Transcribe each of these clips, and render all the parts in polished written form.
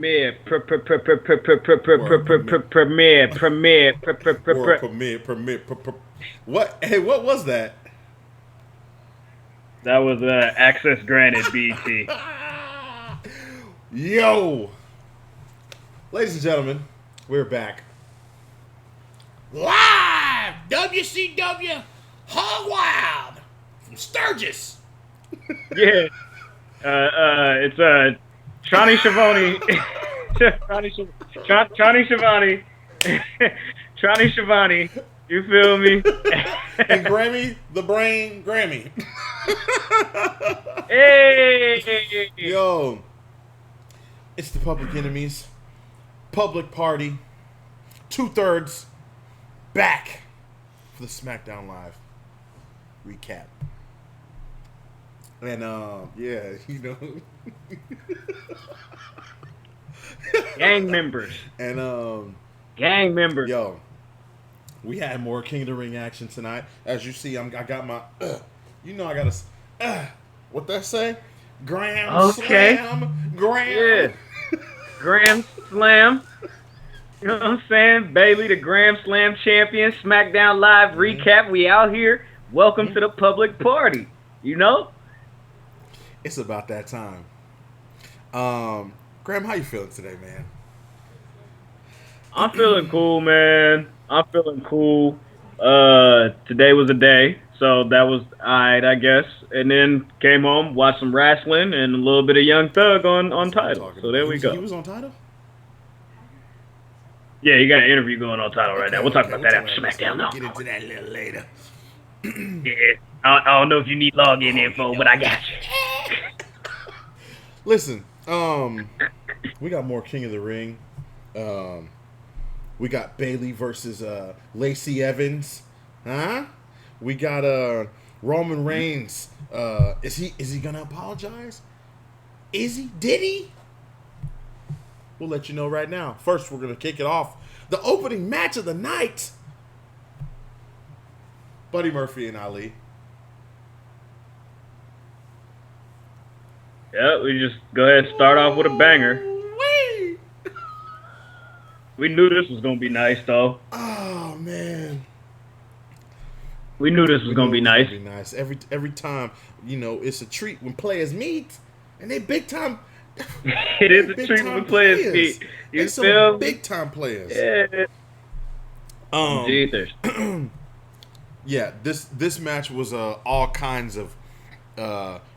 Premiere, World premiere, premiere, premiere. What? Hey, what was that? That was access granted, BT. Yo, ladies and gentlemen, we're back live. WCW Hog Wild from Sturgis. Yeah, it's Trani Schiavone, Trani Schiavone, Trani Schiavone. You feel me? And Grammy, the brain, Grammy. Hey, Yo, it's the Public Enemies, Public Party, 2/3 back for the SmackDown Live recap. And yeah, gang members, and gang members. yo, we had more King of the Ring action tonight. As you see, I got my, I got a, what that say? Gram Okay. slam, gram. Yeah, Grand Slam. You know what I'm saying? Bailey, the Grand Slam champion, SmackDown Live recap. We out here. Welcome to the public party. You know? It's about that time. Graham, how you feeling today, man? I'm feeling cool, man. I'm feeling cool. Today was a day, so that was alright, I guess. And then came home, watched some wrestling and a little bit of Young Thug on Title. So there we go. He was on Title? Yeah, you got an interview going on Title right now. We'll talk about that after SmackDown. We'll get into that a little later. Yeah, I don't know if you need login info, but I got you. Listen, we got more King of the Ring. We got Bailey versus Lacey Evans. Huh? We got Roman Reigns. Is he gonna apologize? Is he? Did he? We'll let you know right now. First, we're gonna kick it off. The opening match of the night. Buddy Murphy and Ali. Yeah, we just go ahead and start off with a banger. We knew this was gonna be nice, though. Oh man, we knew this was gonna be nice. Every time, it's a treat when players meet, and they big time. It is a treat when players meet. You feel big time players. Yeah. Jesus. Yeah, this match was all kinds of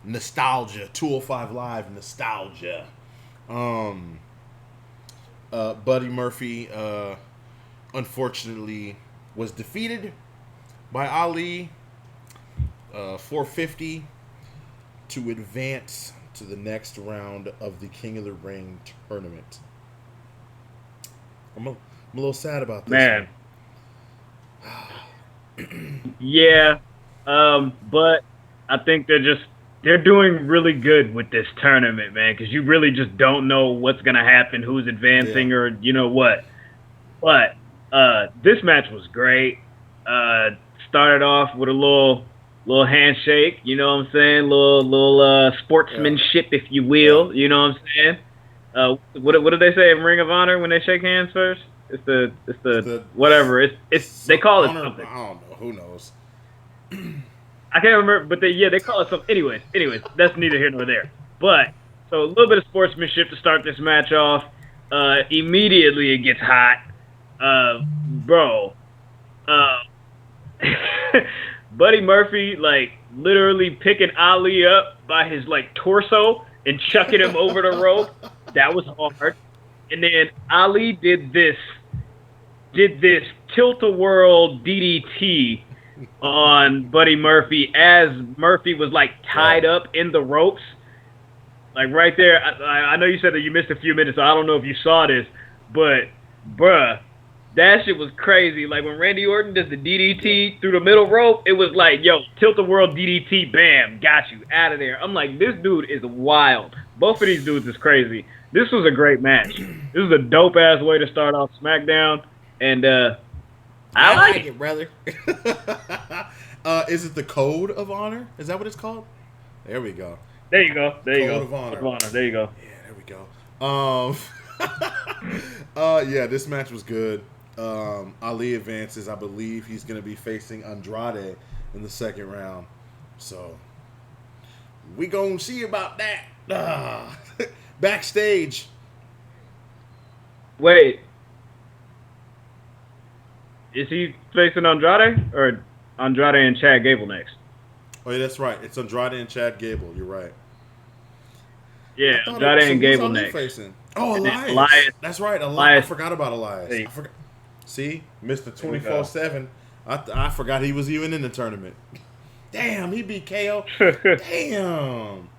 nostalgia, 205 Live nostalgia. Buddy Murphy, unfortunately, was defeated by Ali, 450, to advance to the next round of the King of the Ring tournament. I'm a little sad about this. Man. Yeah, but I think they're doing really good with this tournament, man, because you really just don't know what's gonna happen, who's advancing, or you know what. But this match was great. Started off with a little handshake, you know what I'm saying, little sportsmanship, if you will, you know what I'm saying. What did they say in Ring of Honor when they shake hands first? It's the whatever. It's they call it something. I don't know. Who knows? I can't remember, but they call it something. Anyways, that's neither here nor there. But so a little bit of sportsmanship to start this match off. Immediately it gets hot, bro. Buddy Murphy literally picking Ali up by his torso and chucking him over the rope. That was hard. And then Ali did this tilt-a-whirl DDT on Buddy Murphy as Murphy was tied up in the ropes. Right there, I know you said that you missed a few minutes, so I don't know if you saw this, but bruh, that shit was crazy. When Randy Orton does the DDT through the middle rope, it was yo, tilt-a-whirl DDT, bam, got you, out of there. I'm like, this dude is wild. Both of these dudes is crazy. This was a great match. This is a dope-ass way to start off SmackDown, and I like it, brother. Is it the Code of Honor? Is that what it's called? There we go. There you go. Code of Honor. There you go. Yeah, there we go. Yeah, this match was good. Ali advances. I believe he's going to be facing Andrade in the second round. So we gonna see about that. Backstage. Wait, is he facing Andrade or Andrade and Chad Gable next? Oh, yeah, that's right. It's Andrade and Chad Gable. You're right. Yeah, Andrade and Gable Ali next. facing? Oh, And then Elias. Elias. That's right. I Elias. forgot about Elias. Hey. I forgot. See, Mr. 24/7. I forgot he was even in the tournament. Damn, he beat KO. Damn.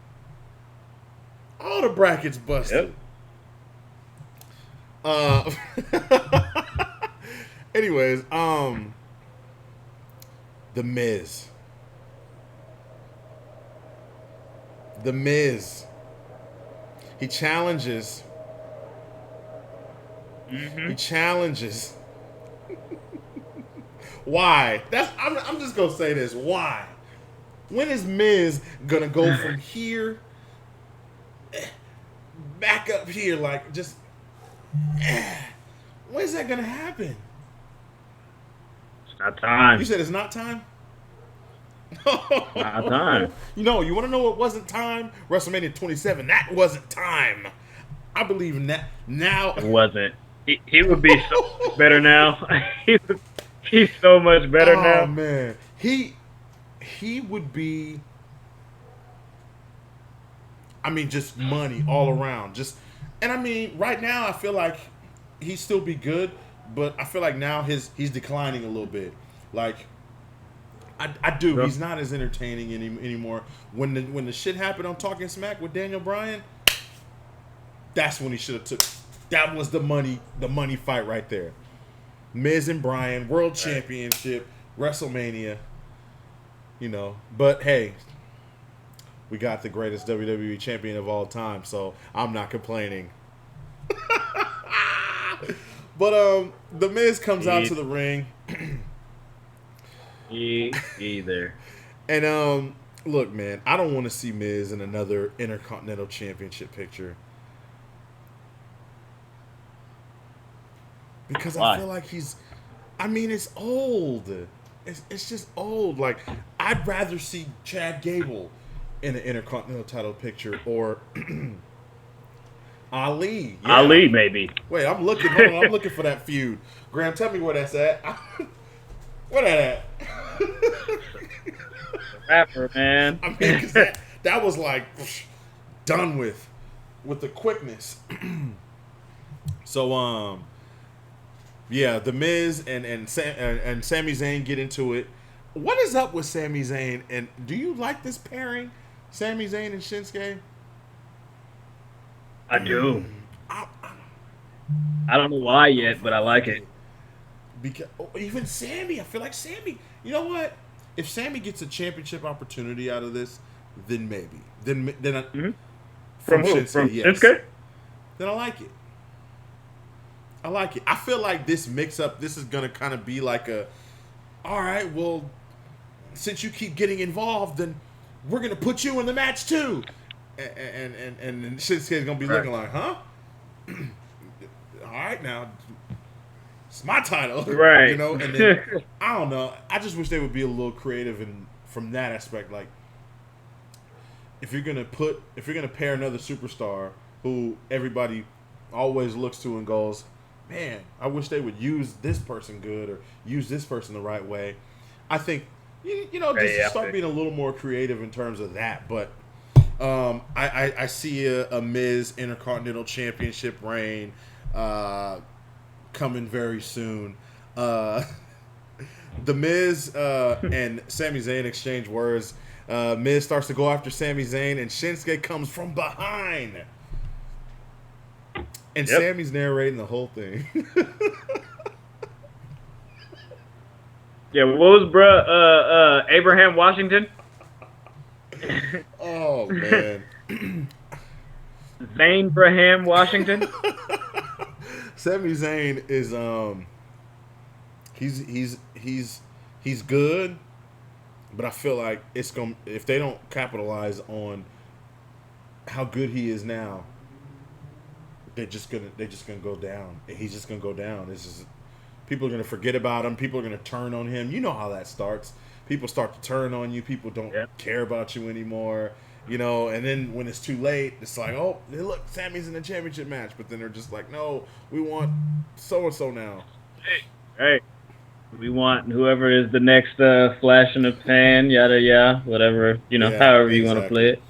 All the brackets busted. Yep. Anyways, The Miz. The Miz. He challenges. Mm-hmm. He challenges. Why? I'm just gonna say this. Why? When is Miz gonna go from here back up here? Like just when is that gonna happen? It's not time. You said it's not time? Not time. You want to know what wasn't time? WrestleMania 27. That wasn't time. I believe in that now. It wasn't. He would be so much better now. He's so much better now. Oh man, he would be. I mean, just money all around. And I mean, right now I feel like he'd still be good, but I feel like now he's declining a little bit. Like I do. Yep. He's not as entertaining anymore. When the shit happened on Talking Smack with Daniel Bryan, that's when he should have took. That was the money fight right there. Miz and Bryan, World Championship, WrestleMania. But hey, we got the greatest WWE champion of all time, so I'm not complaining. But the Miz comes out to the ring. Either. And look, man, I don't want to see Miz in another Intercontinental Championship picture. Because I feel like it's old. It's just old. Like, I'd rather see Chad Gable in an Intercontinental title picture or Ali. Yeah. Ali, maybe. Wait, I'm looking. Hold on, I'm looking for that feud. Graham, tell me where that's at. Where that at? Rapper, man. I mean, 'cause that was like done with the quickness. So, yeah, The Miz and Sami Zayn get into it. What is up with Sami Zayn? And do you like this pairing, Sami Zayn and Shinsuke? I do. I don't know why yet, but I like it. Because even Sami, I feel like Sami. You know what? If Sami gets a championship opportunity out of this, then maybe. Then From who? Shinsuke, From yes. Shinsuke? Then I like it. I feel like this mix-up, this is going to kind of be like all right, well, since you keep getting involved, then we're going to put you in the match too. And Shinsuke's going to be looking like, huh? All right, now, it's my title. Right. And then, I don't know. I just wish they would be a little creative from that aspect. Like, if you're going to pair another superstar who everybody always looks to and goes, man, I wish they would use this person good or use this person the right way. I think, start being a little more creative in terms of that. But I see a Miz Intercontinental Championship reign coming very soon. The Miz and Sami Zayn exchange words. Miz starts to go after Sami Zayn, and Shinsuke comes from behind. And Sammy's narrating the whole thing. Yeah, what was Abraham Washington? Oh man. Zayn Washington? Sami Zayn is he's good, but I feel like if they don't capitalize on how good he is now, they're just gonna go down, and he's just gonna go down. This is people are gonna forget about him. People are gonna turn on him. You know how that starts. People start to turn on you. People don't care about you anymore. You know, and then when it's too late, it's like, oh, look, Sammy's in the championship match. But then they're just like, no, we want so-and-so now. Hey, we want whoever is the next flash in the pan, yada, yada, whatever, however you want to play it.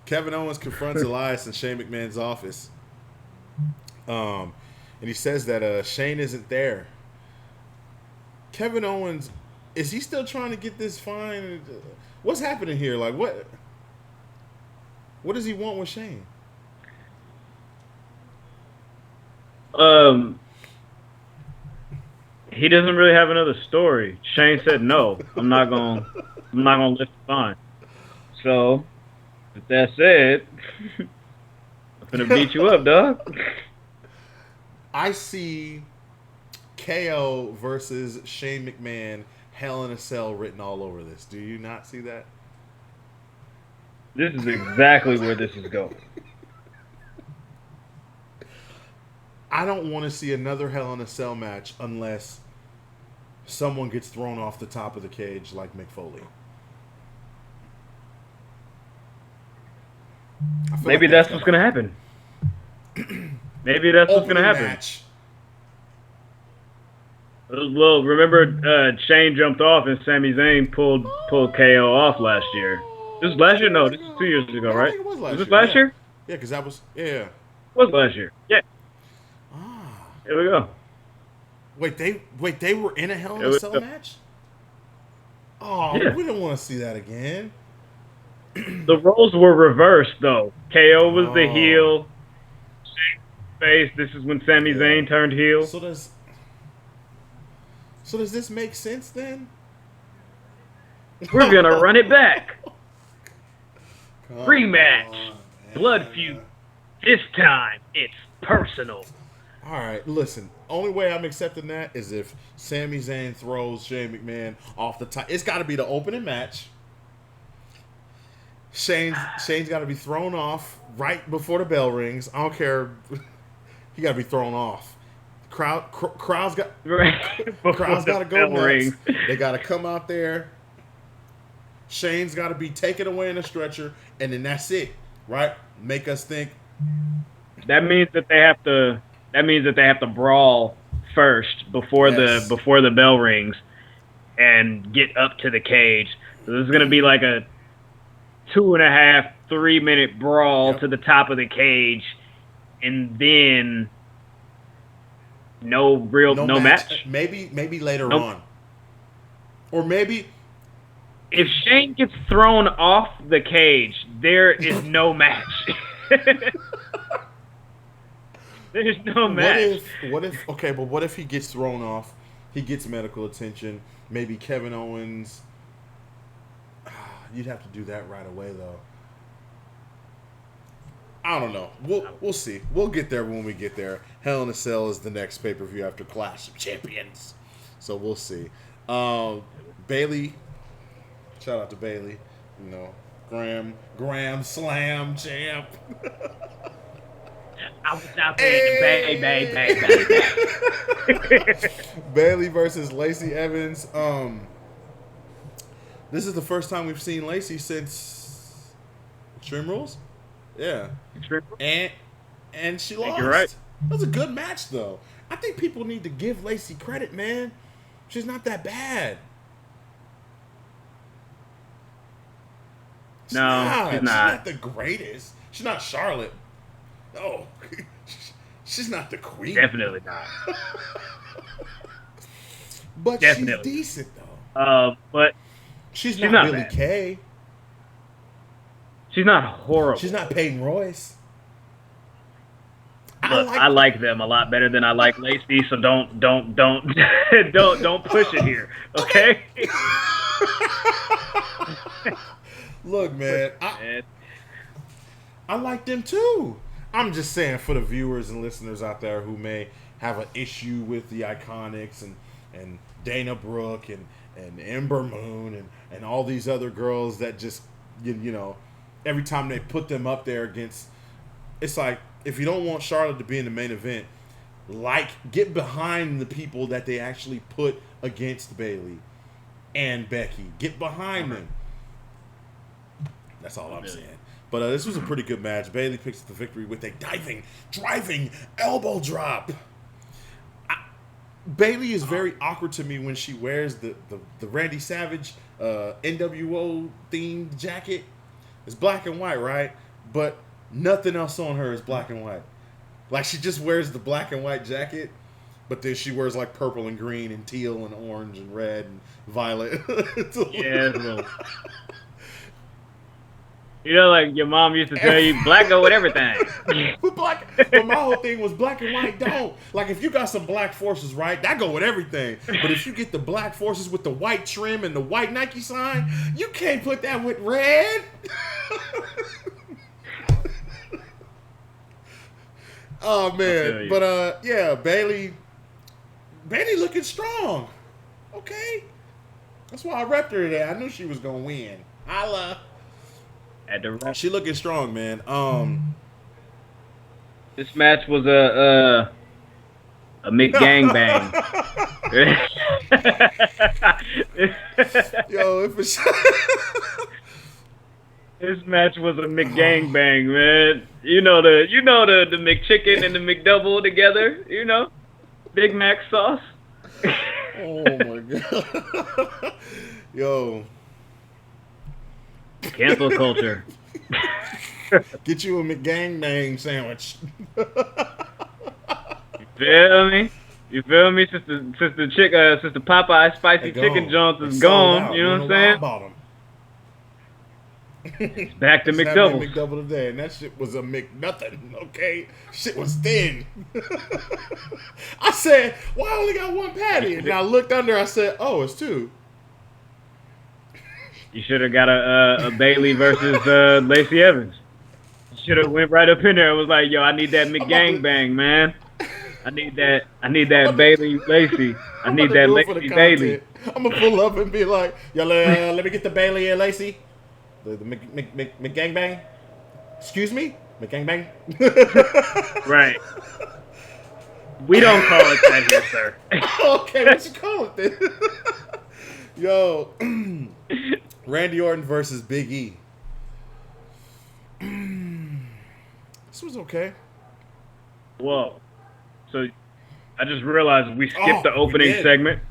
Kevin Owens confronts Elias in Shane McMahon's office. And he says that Shane isn't there. Kevin Owens, is he still trying to get this fine? What's happening here? Like, what does he want with Shane? He doesn't really have another story. Shane said no. I'm not gonna lift the fine. So, with that said, I'm gonna beat you up, dog. I see KO versus Shane McMahon, Hell in a Cell written all over this. Do you not see that? This is exactly where this is going. I don't want to see another Hell in a Cell match unless someone gets thrown off the top of the cage like Mick Foley. Maybe that's what's going to happen. Maybe that's what's going to happen. Match. Well, remember Shane jumped off and Sami Zayn pulled KO off last year. This was last year? No, this was 2 years ago, right? I think it was last year. Was this last year? Yeah, because that was, yeah. It was last year. Yeah. Here we go. Wait, they were in a Hell in a Cell match? Oh, yeah. We didn't want to see that again. The roles were reversed, though. KO was the heel. Shane face. This is when Sami Zayn turned heel. So does this make sense then? We're gonna run it back. Rematch. Blood feud. This time it's personal. All right, listen. Only way I'm accepting that is if Sami Zayn throws Shane McMahon off the top. It's got to be the opening match. Shane's got to be thrown off right before the bell rings. I don't care. He got to be thrown off. Crowd's got to go nuts. They got to come out there. Shane's got to be taken away in a stretcher, and then that's it, right? Make us think. That means that they have to. That means that they have to brawl first before the bell rings, and get up to the cage. So this is going to be like a 2.5, 3 minute brawl to the top of the cage, and then no match. Maybe later on, or maybe if Shane gets thrown off the cage, there is no match. There's no match. What if he gets thrown off? He gets medical attention. Maybe Kevin Owens. You'd have to do that right away, though. I don't know. We'll see. We'll get there when we get there. Hell in a Cell is the next pay-per-view after Clash of Champions. So we'll see. Bayley. Shout out to Bayley. You know, Graham Slam champ. I was out there in the bay. Bayley versus Lacey Evans. This is the first time we've seen Lacey since Extreme Rules. Yeah. And she lost. You're right. That was a good match, though. I think people need to give Lacey credit, man. She's not that bad. She's not the greatest. She's not Charlotte. No. She's not the queen. Definitely not. But she's decent, though. But she's not Billie bad. Kay. She's not horrible. She's not Peyton Royce. Look, I like them a lot better than I like Lacey, so don't don't push it here, okay? Look, man, I like them too. I'm just saying for the viewers and listeners out there who may have an issue with the Iconics and Dana Brooke and Ember Moon and all these other girls that just you know every time they put them up there against, it's like if you don't want Charlotte to be in the main event, get behind the people that they actually put against Bayley and Becky. Get behind them. That's all I'm saying. But this was a pretty good match. Bayley picks up the victory with a driving elbow drop. Bayley is very awkward to me when she wears the Randy Savage NWO themed jacket. It's black and white, right? But nothing else on her is black and white. Like, she just wears the black and white jacket, but then she wears like purple and green and teal and orange and red and violet. Yeah, bro. You know, like your mom used to tell you, black go with everything. But my whole thing was black and white don't. Like, if you got some black forces, right, that go with everything. But if you get the black forces with the white trim and the white Nike sign, you can't put that with red. Oh, man. But, yeah, Bayley looking strong. Okay. That's why I repped her today. I knew she was going to win. Holla. She looking strong, man. This match was a McGangbang. Yo, if it's this match was a McGangbang, man. You know the McChicken and the McDouble together. You know, Big Mac sauce. Oh my god. Yo. Cancel culture. Get you a McGangbang sandwich. You feel me? Since the Popeye spicy chicken joint is gone, you know what I'm saying? It's back to McDouble. McDouble today, and that shit was a McNothing. Okay, shit was thin. I said, "Why I only got one patty?" And I looked under. I said, "Oh, it's two." You should have got a Bayley versus Lacey Evans. You should have went right up in there and was like, "Yo, I need that McGangbang, man. I need that Bayley Lacey. I need that Lacey Bayley." I'm gonna pull up and be like, "Yo, let me get the Bayley and Lacey, the McGangbang. Excuse me, McGangbang." Right. We don't call it that here, sir. Okay, what you call it then? Yo, Randy Orton versus Big E. This was okay. Whoa. So I just realized we skipped the opening segment.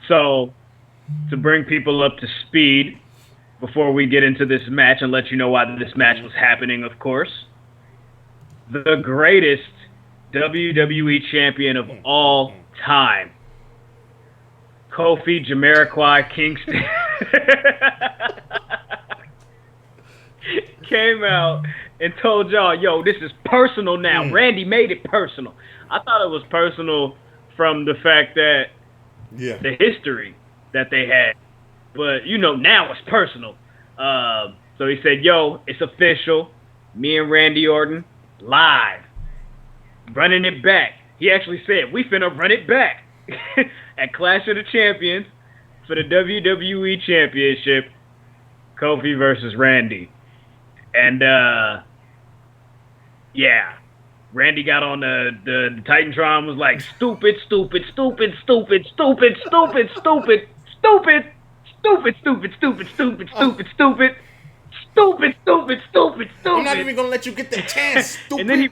So to bring people up to speed before we get into this match and let you know why this match was happening, of course, the greatest WWE champion of all time, Kofi Jamiroquai Kingston, came out and told y'all, "Yo, this is personal now." Randy made it personal. I thought it was personal from the fact that the history that they had, but now it's personal. So he said, "Yo, it's official. Me and Randy Orton live, running it back." He actually said, "We finna run it back." At Clash of the Champions for the WWE Championship, Kofi versus Randy. And, Randy got on the Titantron, was like, stupid, stupid, stupid, stupid, stupid, stupid, stupid, stupid, stupid, stupid, stupid, stupid, stupid, stupid, stupid, stupid, stupid, stupid. I'm not even going to let you get the chance, stupid. And then he...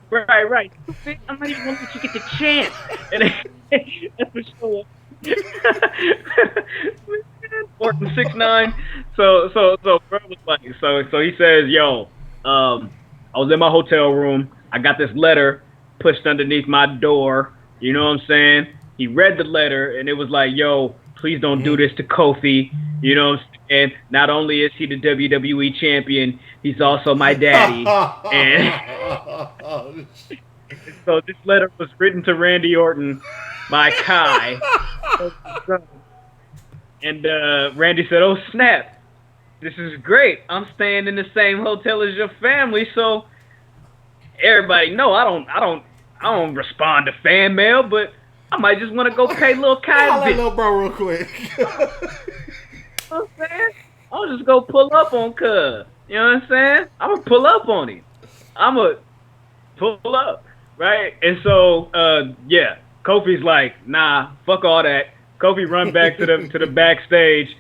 Right. I'm not even going to let you get the chance. And that's for sure. Orton 6'9". So bro was like, so he says, "Yo, I was in my hotel room. I got this letter pushed underneath my door. You know what I'm saying?" He read the letter and it was like, "Yo, please don't do this to Kofi. You know what I'm saying? Not only is he the WWE champion, he's also my daddy." And so this letter was written to Randy Orton by Kai. And Randy said, "Oh snap, this is great. I'm staying in the same hotel as your family, so everybody know I don't respond to fan mail, but I might just want to go pay Lil Kai a visit. Little bro real quick." You know what I'm saying? I'll just go pull up on Cub. You know what I'm saying? I'm gonna pull up on him. I'm gonna pull up, right? And so, yeah, Kofi's like, nah, fuck all that. Kofi run back to the backstage,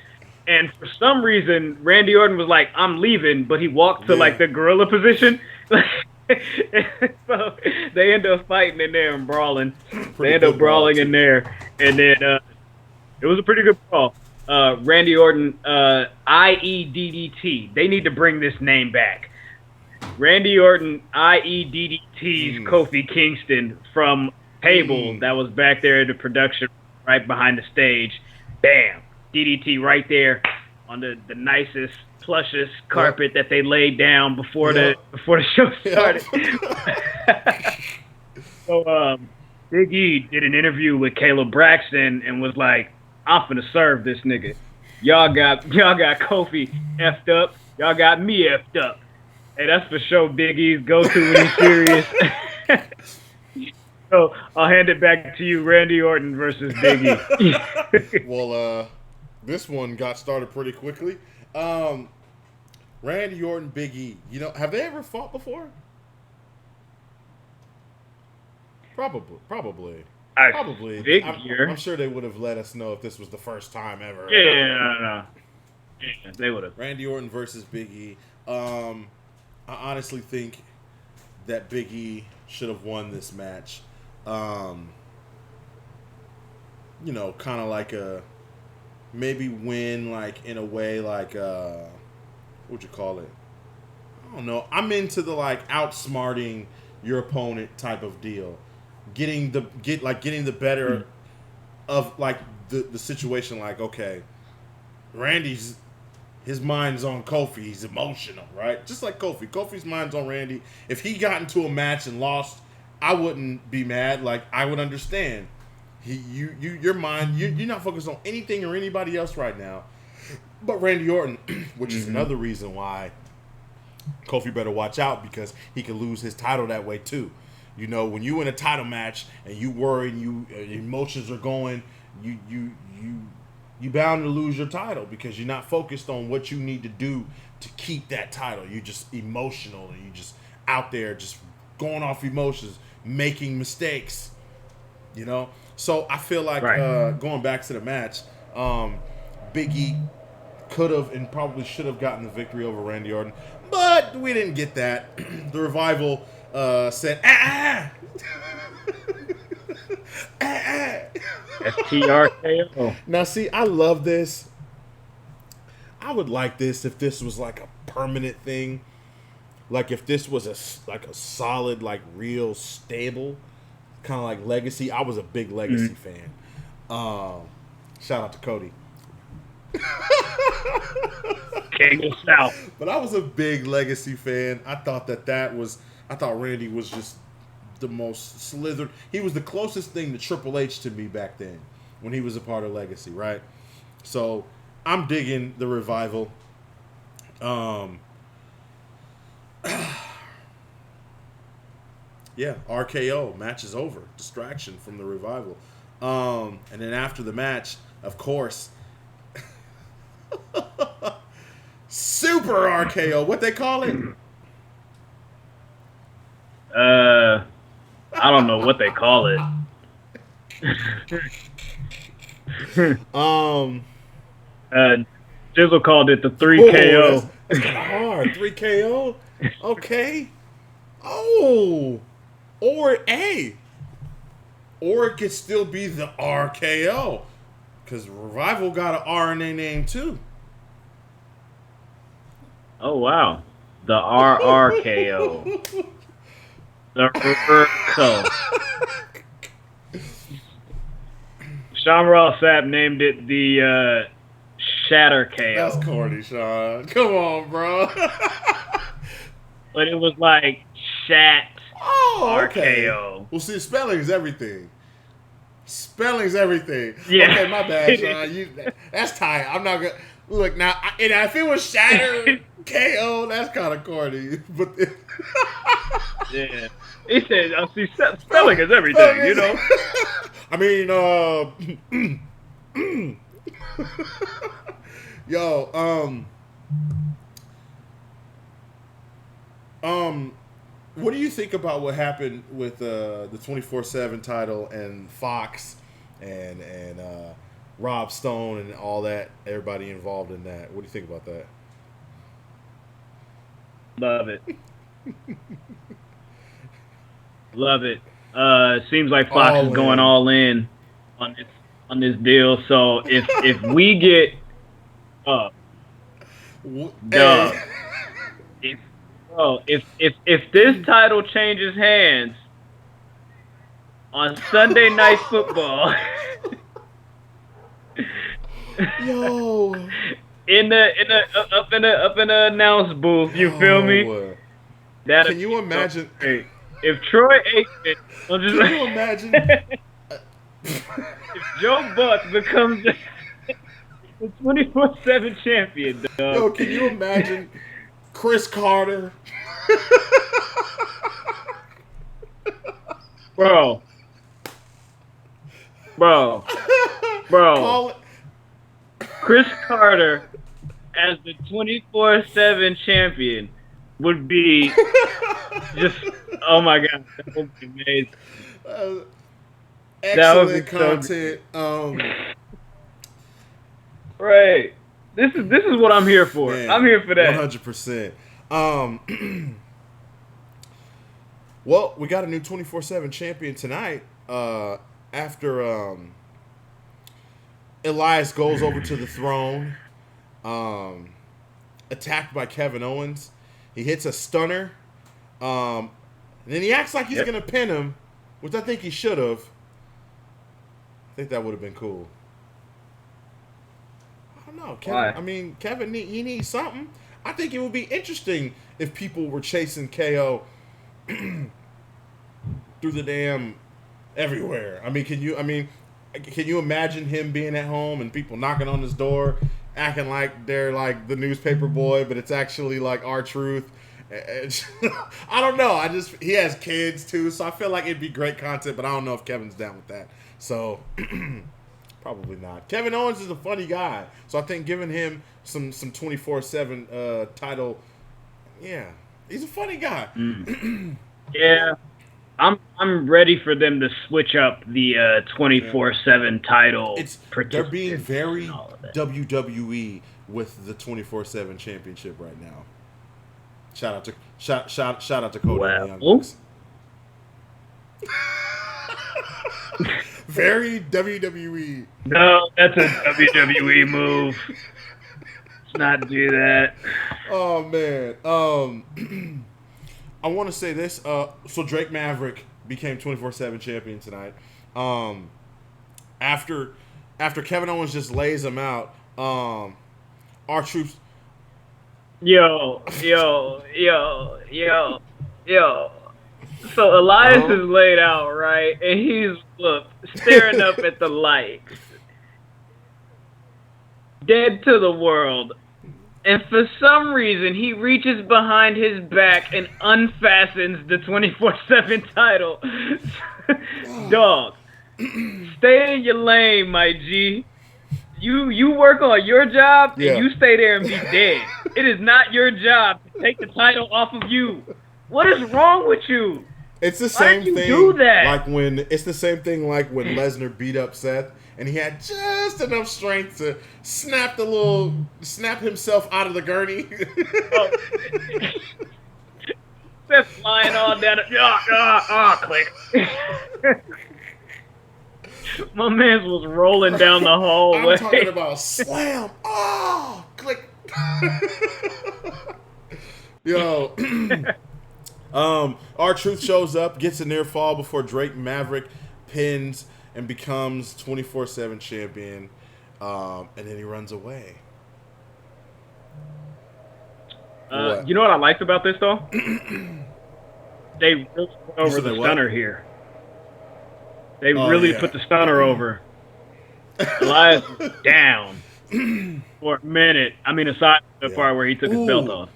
and for some reason, Randy Orton was like, I'm leaving, but he walked to like the gorilla position. So they end up fighting in there and brawling. They end up brawling in there, and then it was a pretty good brawl. Randy Orton, IEDDT. They need to bring this name back. Randy Orton, IEDDT's Kofi Kingston from table that was back there in the production right behind the stage. Bam. DDT right there on the nicest, plushest carpet that they laid down before the show started. So Big E did an interview with Caleb Braxton and was like, I'm finna serve this nigga. Y'all got Kofi effed up. Y'all got me effed up. Hey, that's for sure Big E's go-to when he's serious. So I'll hand it back to you, Randy Orton versus Big E. Well, this one got started pretty quickly. Randy Orton, Big E. You know, have they ever fought before? Probably. I'm sure they would have let us know if this was the first time ever. Yeah, yeah, they would have. Randy Orton versus Big E. I honestly think that Big E should have won this match. You know, kind of like maybe win like in a way like what would you call it? I don't know. I'm into the like outsmarting your opponent type of deal. Getting the better of like the situation. Like, okay, his mind's on Kofi. He's emotional, right? Just like Kofi. Kofi's mind's on Randy. If he got into a match and lost, I wouldn't be mad. Like, I would understand. Your mind, you're not focused on anything or anybody else right now. But Randy Orton, which is another reason why Kofi better watch out, because he could lose his title that way too. You know, when you in a title match and you worry and emotions are going, you bound to lose your title because you're not focused on what you need to do to keep that title. You're just emotional and you're just out there just going off emotions, making mistakes. You know? So I feel like going back to the match, Big E could have and probably should have gotten the victory over Randy Orton, but we didn't get that. The Revival said, STRKO. Now, see, I love this. I would like this if this was like a permanent thing. Like if this was a solid, like real stable, kind of like Legacy. I was a big Legacy fan. Shout out to Cody. King of South. But I was a big Legacy fan. I thought Randy was just the most slithered. He was the closest thing to Triple H to me back then when he was a part of Legacy, right? So I'm digging the Revival. Yeah, RKO, match is over. Distraction from the Revival. And then after the match, of course, Super RKO, what they call it? I don't know what they call it. Jizzle called it the 3KO. That's kind of hard. 3KO? Okay. Oh. Or it could still be the RKO. Because Revival got an R in their name too. Oh, wow. The RRKO. The RRKO. Sean Ross Sapp named it the Shatter KO. That's corny, Sean. Come on, bro. But it was like Shat okay. RKO. Well, see, spelling is everything. Spelling's everything. Yeah. Okay, my bad, Sean. That's tight. I'm not gonna look now. If it was Shatter KO, that's kind of corny. But yeah, he said, "I see spelling is everything." You know. I mean, What do you think about what happened with the 24/7 title and Fox and Rob Stone and all that? Everybody involved in that. What do you think about that? Love it. Love it. Seems like Fox is going all in on this deal. So if we get Dub, if this title changes hands on Sunday Night Football, yo, up in the announce booth, you feel me? Can you imagine? So if Troy Aikman, can you imagine? If Joe Buck becomes the 24/7 champion, dog. Yo, can you imagine Chris Carter? Bro. Chris Carter as the 24/7 champion would be just, oh my God, that would be amazing. Excellent content. Right. This is what I'm here for. Man, I'm here for that. 100%. Well, we got a new 24/7 champion tonight. After Elias goes over to the throne, attacked by Kevin Owens. He hits a stunner. And then he acts like he's going to pin him, which I think he should have. I think that would have been cool. I don't know. Kevin, I mean, Kevin, he needs something. I think it would be interesting if people were chasing KO through the damn everywhere. I mean, can you imagine him being at home and people knocking on his door, acting like they're like the newspaper boy, but it's actually like R-Truth? I don't know. He has kids too, so I feel like it'd be great content, but I don't know if Kevin's down with that. So probably not. Kevin Owens is a funny guy, so I think giving him some 24/7 title, yeah, he's a funny guy. Yeah, I'm ready for them to switch up the 24/7 title. They're being very WWE with the 24/7 championship right now. Shout out to Cody and the Young Bucks. Very WWE. No, that's a WWE move. Let's not do that. Oh man. I want to say this. So Drake Maverick became 24/7 champion tonight. After Kevin Owens just lays him out, our troops. Yo. So Elias is laid out, right? And he's, staring up at the lights. Dead to the world. And for some reason, he reaches behind his back and unfastens the 24/7 title. Dog, stay in your lane, my G. You work on your job, and you stay there and be dead. It is not your job to take the title off of you. What is wrong with you? It's the same thing. Do that? It's the same thing like when Lesnar beat up Seth, and he had just enough strength to snap himself out of the gurney. Seth flying all down. Click. My man was rolling down the hallway. I'm talking about slam. Click. Yo. R-Truth shows up, gets a near fall before Drake Maverick pins and becomes 24/7 champion, and then he runs away. You know what I liked about this, though? They really put over the stunner here. They really put the stunner over. Elias was down for a minute. I mean, aside from the part where he took his belt off.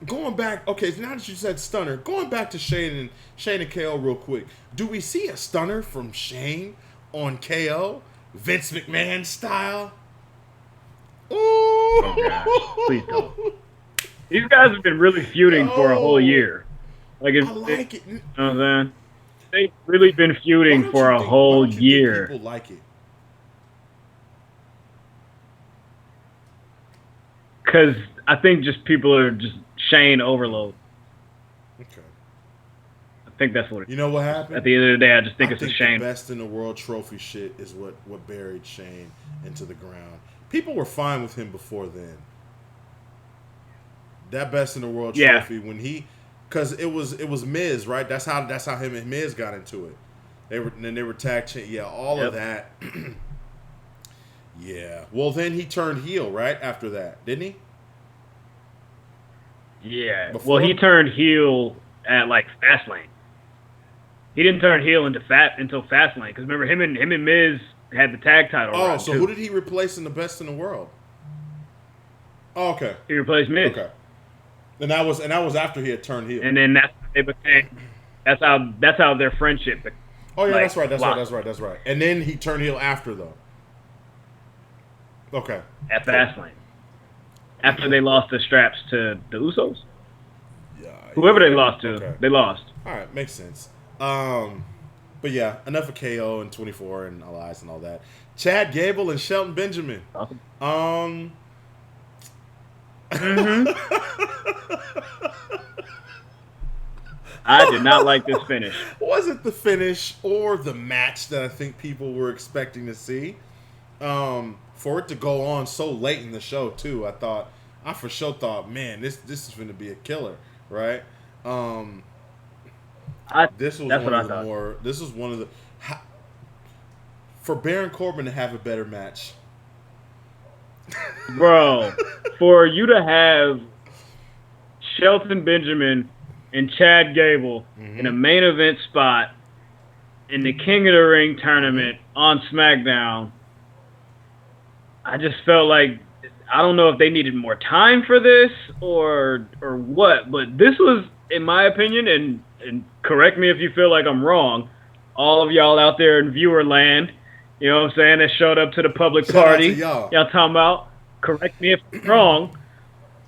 Going back, okay, so now that you said stunner, going back to Shane and KO real quick. Do we see a stunner from Shane on KO? Vince McMahon style? Ooh. Oh, gosh. Please don't. These guys have been really feuding for a whole Yo, year. Like, I like it. you know what I'm saying? They've really been feuding for a Why whole don't you think year. people like it? Because I think just people are just Shane overload. Okay. I think that's what it is. You know what happened? At the end of the day, I just think I it's a think Shane. the best in the world trophy shit is what buried Shane into the ground. People were fine with him before then. That best in the world trophy when he, because it was Miz, right? That's how him and Miz got into it. They were tag team. Yeah, all of that. Yeah. Well, then he turned heel right after that, didn't he? Yeah. Before? Well, he turned heel at like Fastlane. He didn't turn heel until Fastlane because remember him and Miz had the tag title. Oh, so too. who did he replace in the best in the world? Oh, okay. He replaced Miz. Okay. And that was after he had turned heel. And then that's how they became. That's how their friendship. Oh yeah, like, that's right. And then he turned heel after though. Okay. At Fastlane. After they lost the straps to the Usos. Yeah. Whoever they lost to, they lost. All right, makes sense. But yeah, enough of KO and 24 and Elias and all that. Chad Gable and Shelton Benjamin. Awesome. I did not like this finish. Was it the finish or the match that I think people were expecting to see? For it to go on so late in the show too, I for sure thought, man, this is going to be a killer, right? This was one of the for Baron Corbin to have a better match. Bro, for you to have Shelton Benjamin and Chad Gable in a main event spot in the King of the Ring tournament on SmackDown, I just felt like, I don't know if they needed more time for this or what, but this was, in my opinion, and correct me if you feel like I'm wrong, all of y'all out there in viewer land, you know what I'm saying, that showed up to the public party, y'all talking about, correct me if I'm wrong,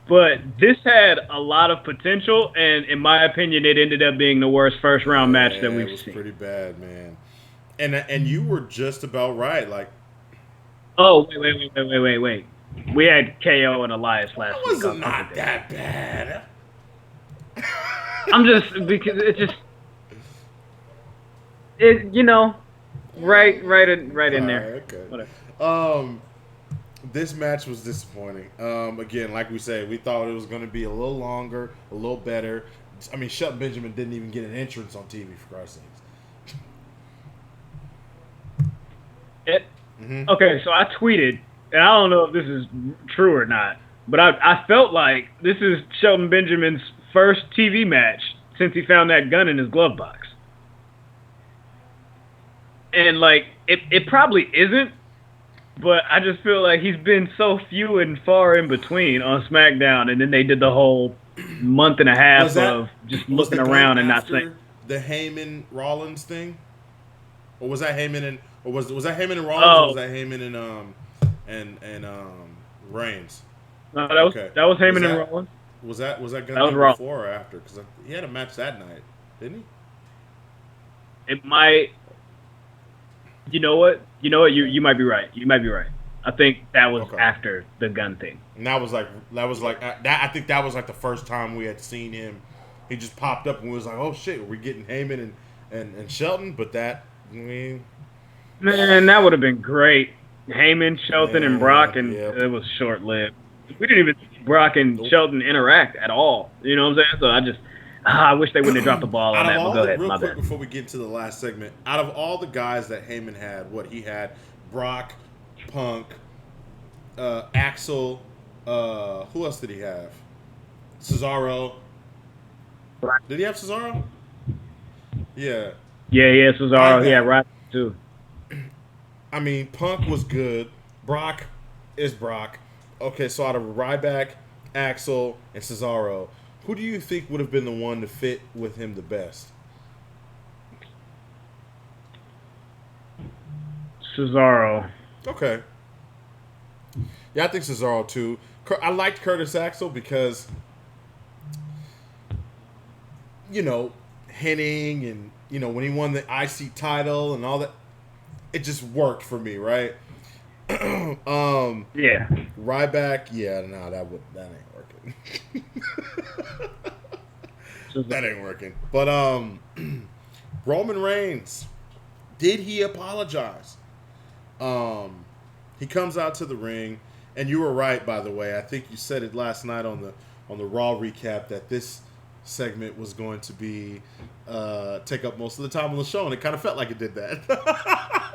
but this had a lot of potential, and in my opinion, it ended up being the worst first round match that we've seen. It was pretty bad, man. And you were just about right, like. Oh, wait. We had KO and Elias last week. It was not that bad. I'm just, because you know, right in there. Okay. Whatever. This match was disappointing. Again, like we said, we thought it was going to be a little longer, a little better. I mean, Shelton Benjamin didn't even get an entrance on TV, for Christ's sakes. Okay, so I tweeted, and I don't know if this is true or not, but I felt like this is Shelton Benjamin's first TV match since he found that gun in his glove box. And, like, it probably isn't, but I just feel like he's been so few and far in between on SmackDown, and then they did the whole month and a half of just looking around and not saying. The Heyman Rollins thing? Or was that Heyman and... Or was that Heyman and Rollins, or was that Heyman and Reigns? No, that was Heyman and Rollins. Was that going to be before or after? Because he had a match that night, didn't he? It might. You know what? You might be right. I think that was after the gun thing. And that was like that. I think that was like the first time we had seen him. He just popped up and we was like, oh shit, we're getting Heyman and Shelton. But that, I mean. Man, that would have been great. Heyman, Shelton, and Brock, and it was short-lived. We didn't even see Brock and Shelton interact at all. You know what I'm saying? So I wish they wouldn't have dropped the ball on that. But go ahead, real my quick bad. Before we get into the last segment, out of all the guys that Heyman had, he had Brock, Punk, Axel. Who else did he have? Cesaro. Did he have Cesaro? Yeah. Yeah, Cesaro. Yeah, right too. I mean, Punk was good. Brock is Brock. Okay, so out of Ryback, Axel, and Cesaro, who do you think would have been the one to fit with him the best? Cesaro. Okay. Yeah, I think Cesaro too. I liked Curtis Axel because hinting and, when he won the IC title and all that, it just worked for me, right? Yeah. Ryback, no, that ain't working. That ain't working. But Roman Reigns, did he apologize? He comes out to the ring, and you were right, by the way. I think you said it last night on the Raw recap that this segment was going to be take up most of the time on the show, and it kind of felt like it did that.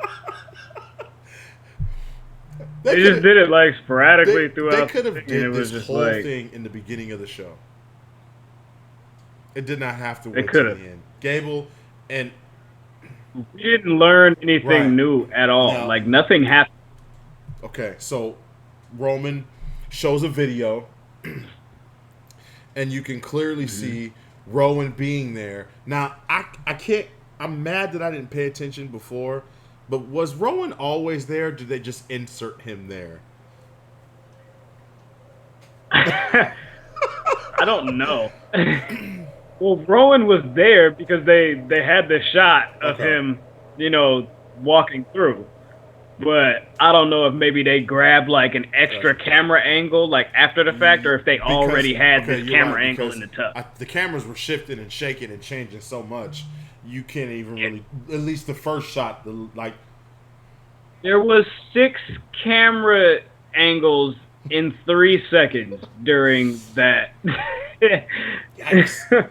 They just did it like sporadically throughout. They could have did this whole thing in the beginning of the show. It did not have to wait to the end. Gable and we didn't learn anything new at all. No. Like nothing happened. Okay, so Roman shows a video, and you can clearly see Rowan being there. Now I can't. I'm mad that I didn't pay attention before. But was Rowan always there, or did they just insert him there? I don't know. Well, Rowan was there because they had the shot of him, walking through. But I don't know if maybe they grabbed like an extra camera angle like after the fact, or if they already had this camera angle in the tub. The cameras were shifting and shaking and changing so much. You can't even really, at least the first shot, There was 6 camera angles in 3 seconds during that. Yikes.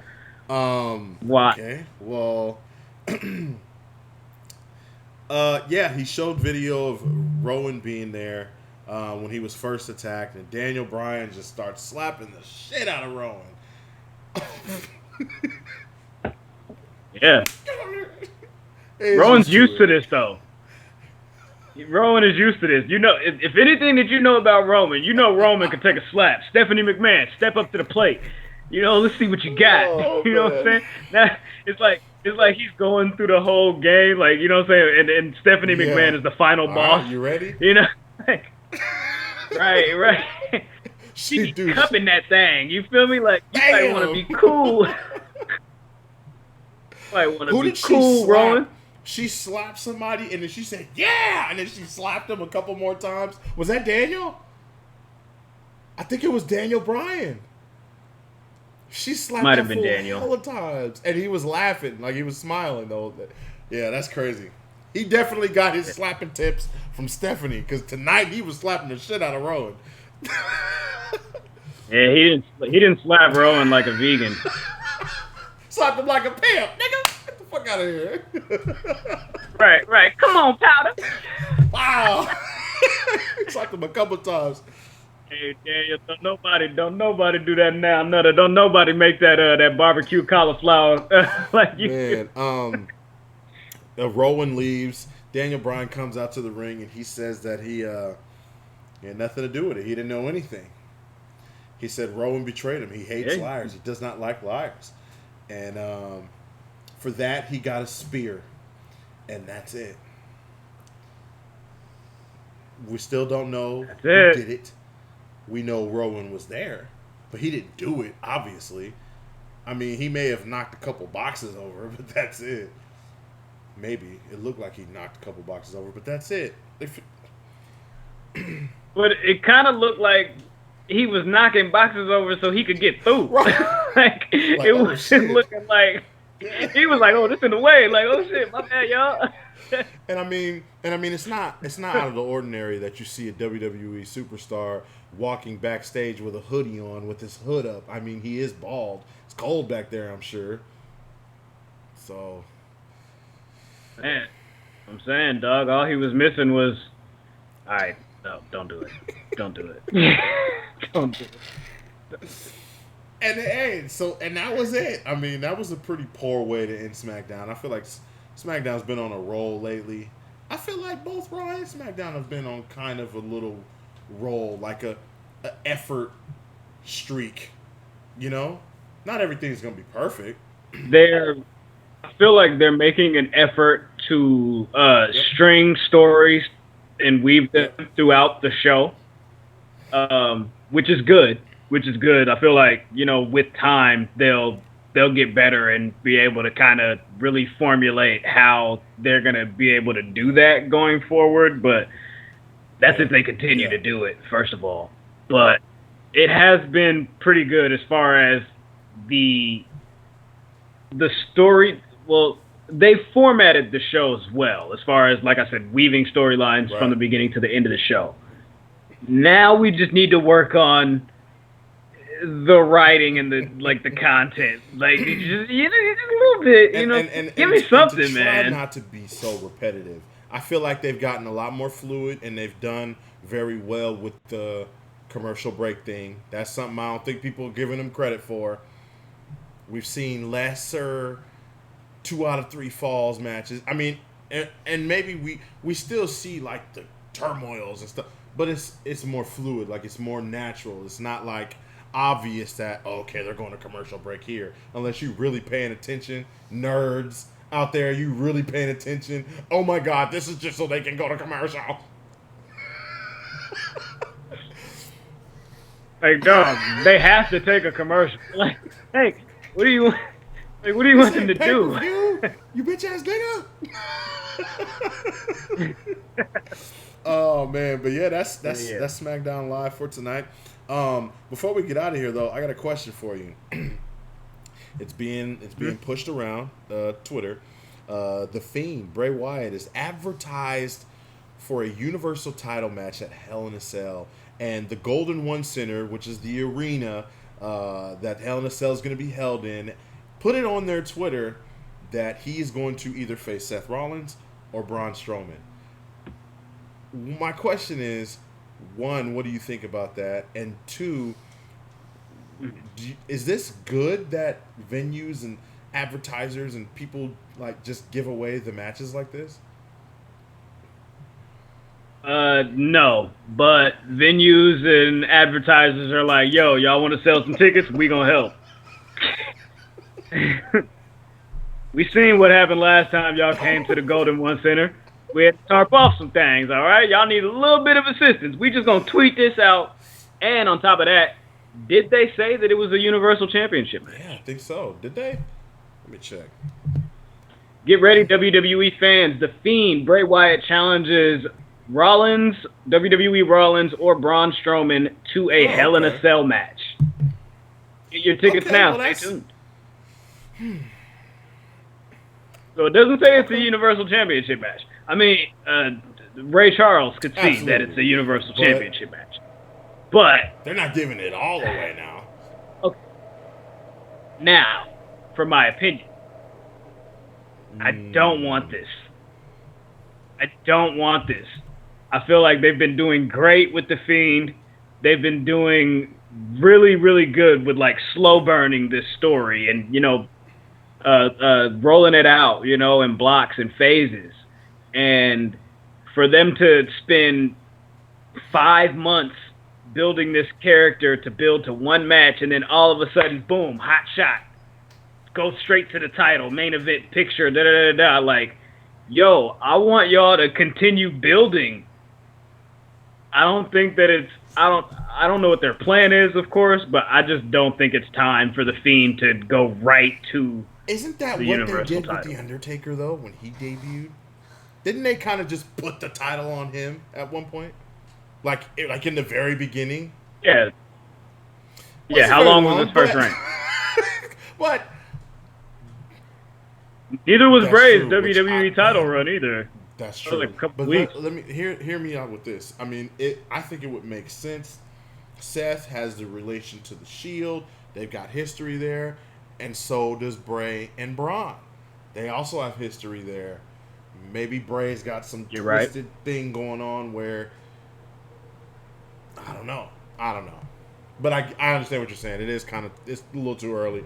Why? Okay, well, he showed video of Rowan being there when he was first attacked, and Daniel Bryan just starts slapping the shit out of Rowan. Yeah. Rowan's used to this, though. Rowan is used to this. If anything that you know about Roman, Roman can take a slap. Stephanie McMahon, step up to the plate. Let's see what you got. Oh, what I'm saying? Now, it's like he's going through the whole game, like, what I'm saying? And Stephanie McMahon is the final boss. Right, you ready? Right. She's cupping that thing. You feel me? Like, you might want to be cool. Who did she slap? Rowan? She slapped somebody, and then she said, yeah! And then she slapped him a couple more times. Was that Daniel? I think it was Daniel Bryan. She slapped him a couple of times. And he was laughing, like he was smiling, though. Yeah, that's crazy. He definitely got his slapping tips from Stephanie, because tonight he was slapping the shit out of Rowan. Yeah, he didn't slap Rowan like a vegan. Slapped him like a pimp, nigga. Get the fuck out of here. Right. Come on, Powder. Wow. Slapped him a couple times. Hey, Daniel, don't nobody do that now. Don't nobody make that barbecue cauliflower like you. Man, Rowan leaves. Daniel Bryan comes out to the ring, and he says that he had nothing to do with it. He didn't know anything. He said Rowan betrayed him. He hates liars. He does not like liars. And for that, he got a spear. And that's it. We still don't know who did it. We know Rowan was there. But he didn't do it, obviously. I mean, he may have knocked a couple boxes over, but that's it. Maybe. It looked like he knocked a couple boxes over, but that's it. But it kind of looked like he was knocking boxes over so he could get through. Right. It wasn't looking like he was like, oh, this in the way. Like, oh shit, my bad, y'all. And I mean, it's not out of the ordinary that you see a WWE superstar walking backstage with a hoodie on, with his hood up. I mean, he is bald. It's cold back there, I'm sure. So, man, I'm saying, dog, all he was missing was, all right, no, don't do it. Don't do it. Don't do it. And that was it. I mean, that was a pretty poor way to end SmackDown. I feel like SmackDown's been on a roll lately. I feel like both Raw and SmackDown have been on kind of a little roll, like a effort streak. Not everything's gonna be perfect. I feel like they're making an effort to string stories and weave them throughout the show, which is good. I feel like, with time, they'll they'll get better and be able to kind of really formulate how they're going to be able to do that going forward. But that's if they continue to do it, first of all. But it has been pretty good as far as the story. Well, they formatted the shows well, as far as, like I said, weaving storylines from the beginning to the end of the show. Now we just need to work on the writing and the content, just a little bit, and give me something, and try man. Not to be so repetitive. I feel like they've gotten a lot more fluid, and they've done very well with the commercial break thing. That's something I don't think people are giving them credit for. We've seen lesser 2 out of 3 falls matches. I mean, and maybe we still see like the turmoils and stuff, but it's more fluid. Like, it's more natural. It's not like obvious that, okay, they're going to commercial break here. Unless you really paying attention, nerds out there, you really paying attention. Oh my God, this is just so they can go to commercial. Like, dog, they have to take a commercial. Like, hey, what do you want them to do? You bitch ass nigga. Oh man, but yeah, that's SmackDown Live for tonight. Before we get out of here, though, I got a question for you. It's being pushed around Twitter. The Fiend, Bray Wyatt, is advertised for a Universal title match at Hell in a Cell, and the Golden One Center, which is the arena that Hell in a Cell is going to be held in, put it on their Twitter that he is going to either face Seth Rollins or Braun Strowman. My question is, 1, what do you think about that? And 2, is this good that venues and advertisers and people like just give away the matches like this? No, but venues and advertisers are like, yo, y'all want to sell some tickets? We gonna help. We seen what happened last time y'all came to the Golden One Center. We had to tarp off some things, all right? Y'all need a little bit of assistance. We just gonna tweet this out. And on top of that, did they say that it was a Universal Championship match? Yeah, I think so. Did they? Let me check. Get ready, WWE fans. The Fiend, Bray Wyatt, challenges Rollins, WWE Rollins, or Braun Strowman to a Hell in a Cell match. Get your tickets now. Stay tuned. So it doesn't say it's a Universal Championship match. I mean, Ray Charles could see that it's a Universal Championship match. But they're not giving it all away now. Okay. Now, for my opinion, I don't want this. I don't want this. I feel like they've been doing great with The Fiend. They've been doing really, really good with, like, slow burning this story and, rolling it out, in blocks and phases. And for them to spend 5 months building this character to build to one match, and then all of a sudden, boom, hot shot, go straight to the title, main event picture, da-da-da-da, like, yo, I want y'all to continue building. I don't think that it's, I don't know what their plan is, of course, but I just don't think it's time for The Fiend to go right to Isn't that the what Universal they did title. with The Undertaker, though, when he debuted? Didn't they kind of just put the title on him at one point? Like in the very beginning? Yeah. Yeah, how long was his first reign? But neither was Bray's true, WWE title run either. That's true. Like a couple but weeks. let me hear me out with this. I mean, I think it would make sense. Seth has the relation to the Shield. They've got history there, and so does Bray and Braun. They also have history there. Maybe Bray's got some twisted thing going on where I don't know. But I understand what you're saying. It's a little too early.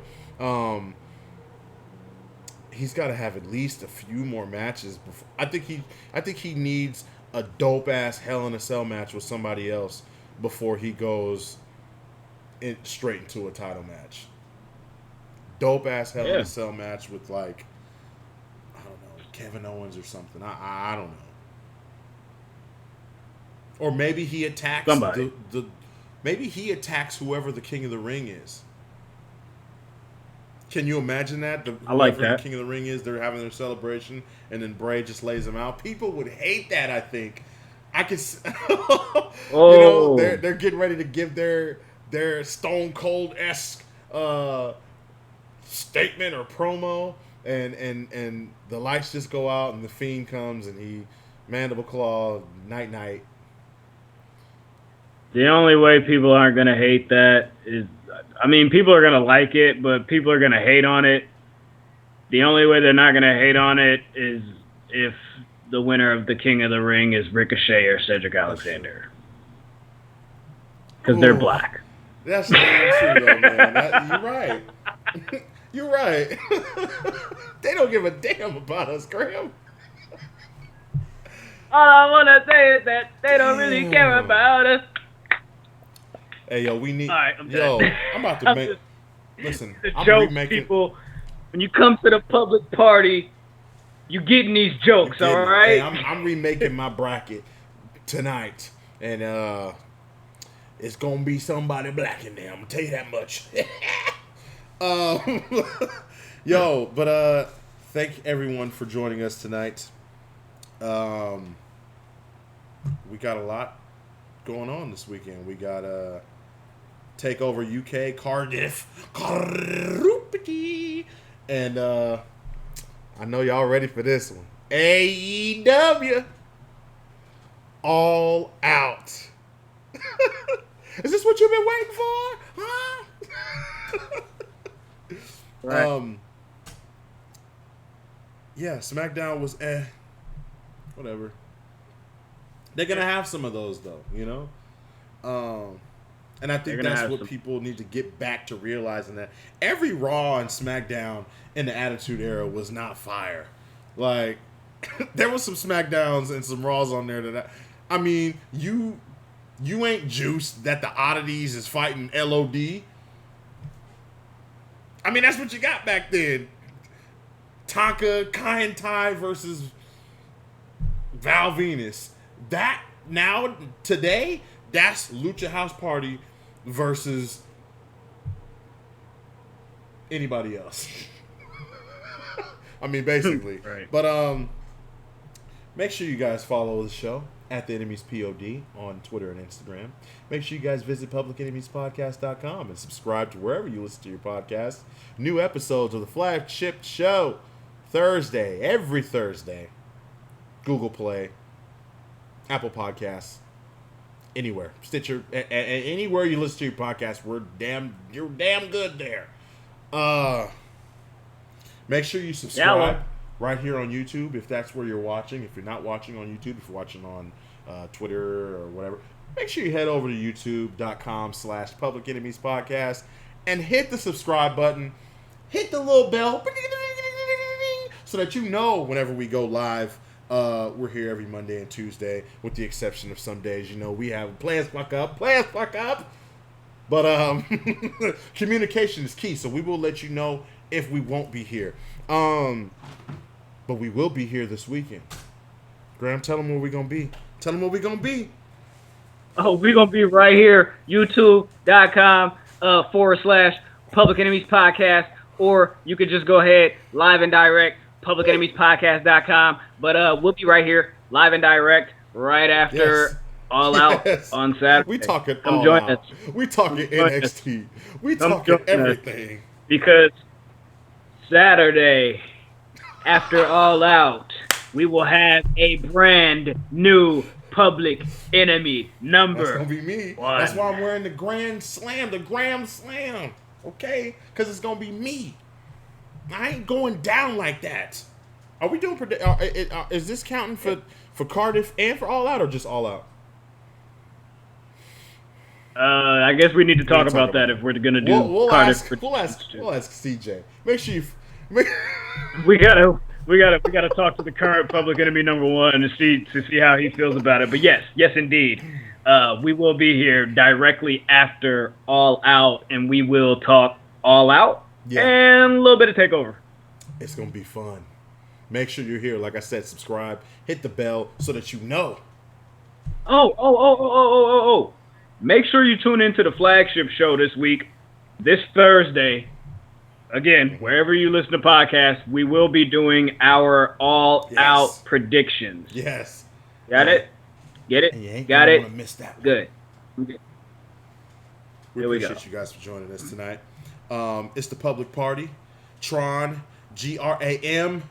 He's got to have at least a few more matches before. I think he needs a dope ass Hell in a Cell match with somebody else before he goes straight into a title match. Dope ass Hell in a Cell match with, like, I don't know, Kevin Owens or something. I don't know. Or maybe he attacks somebody. Maybe he attacks whoever the King of the Ring is. Can you imagine that? I like Whoever that. the King of the Ring is, they're having their celebration, and then Bray just lays them out. People would hate that. I think. I could. Oh, they're getting ready to give their Stone Cold-esque statement or promo, and the lights just go out, and the Fiend comes, and he mandible claw, night. the only way people aren't gonna hate that is, I mean, people are gonna like it, but people are gonna hate on it. The only way they're not gonna hate on it is if the winner of the King of the Ring is Ricochet or Cedric Alexander, because they're black. That's damn true, though, man. You're right. You're right. They don't give a damn about us, Graham. All I wanna say is that they don't really care about us. Hey, yo, we need. All right, I'm done. I'm about to make. Listen, I'm joke, remaking. people. When you come to the public party, you getting these jokes, all right? Hey, I'm remaking my bracket tonight, and it's gonna be somebody black in there. I'm gonna tell you that much. Yo, but thank everyone for joining us tonight. We got a lot going on this weekend. We got Takeover UK, Cardiff, and I know y'all ready for this one. AEW, All Out. Is this what you've been waiting for? Huh? Right. Yeah, SmackDown was whatever. They're gonna have some of those though, you know. And I think that's what people need to get back to realizing, that every Raw and SmackDown in the Attitude Era was not fire. Like, there was some SmackDowns and some Raws on there that I mean, you ain't juiced that the Oddities is fighting LOD. I mean, that's what you got back then. Tonka, Kai and Tai versus Val Venus. That now, today, that's Lucha House Party versus anybody else. I mean, basically. Right. But make sure you guys follow the show at The Enemies POD on Twitter and Instagram. Make sure you guys visit publicenemiespodcast.com and subscribe to wherever you listen to your podcast. New episodes of the flagship show every Thursday. Google Play, Apple Podcasts, anywhere. Stitcher, anywhere you listen to your podcast, you're damn good there. Make sure you subscribe right here on YouTube if that's where you're watching. If you're not watching on YouTube, if you're watching on Twitter or whatever, make sure you head over to youtube.com/Public Enemies Podcast and hit the subscribe button. Hit the little bell so that you know whenever we go live. We're here every Monday and Tuesday, with the exception of some days. You know, we have players fuck up. But communication is key, so we will let you know if we won't be here. But we will be here this weekend. Graham, tell them where we're going to be. Tell them where we're going to be. Oh, we're going to be right here, youtube.com/Public Enemies Podcast, or you could just go ahead, live and direct, publicenemiespodcast.com. But we'll be right here, live and direct, right after All Out on Saturday. We talking Come All join Out. us. We talking NXT. We talking everything. Because Saturday, after All Out, we will have a brand new Public Enemy number. That's gonna be me. 1. That's why I'm wearing the Graham Slam. Okay? Because it's gonna be me. I ain't going down like that. Are we doing? Is this counting for Cardiff and for All Out, or just All Out? I guess we need to talk about that if we're gonna do Cardiff. We'll ask CJ. Make sure you. We gotta talk to the current Public Enemy number 1 to see how he feels about it. But yes, indeed, we will be here directly after All Out, and we will talk All Out and a little bit of Takeover. It's gonna be fun. Make sure you're here. Like I said, subscribe, hit the bell so that you know. again, wherever you listen to podcasts, we will be doing our all-out predictions. Yes. Got it? Get it? And you ain't Got gonna it? want to miss that one. Good. Okay. We appreciate you guys for joining us tonight. It's the public party, Tron, GRAM,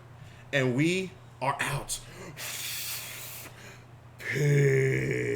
and we are out. Peace.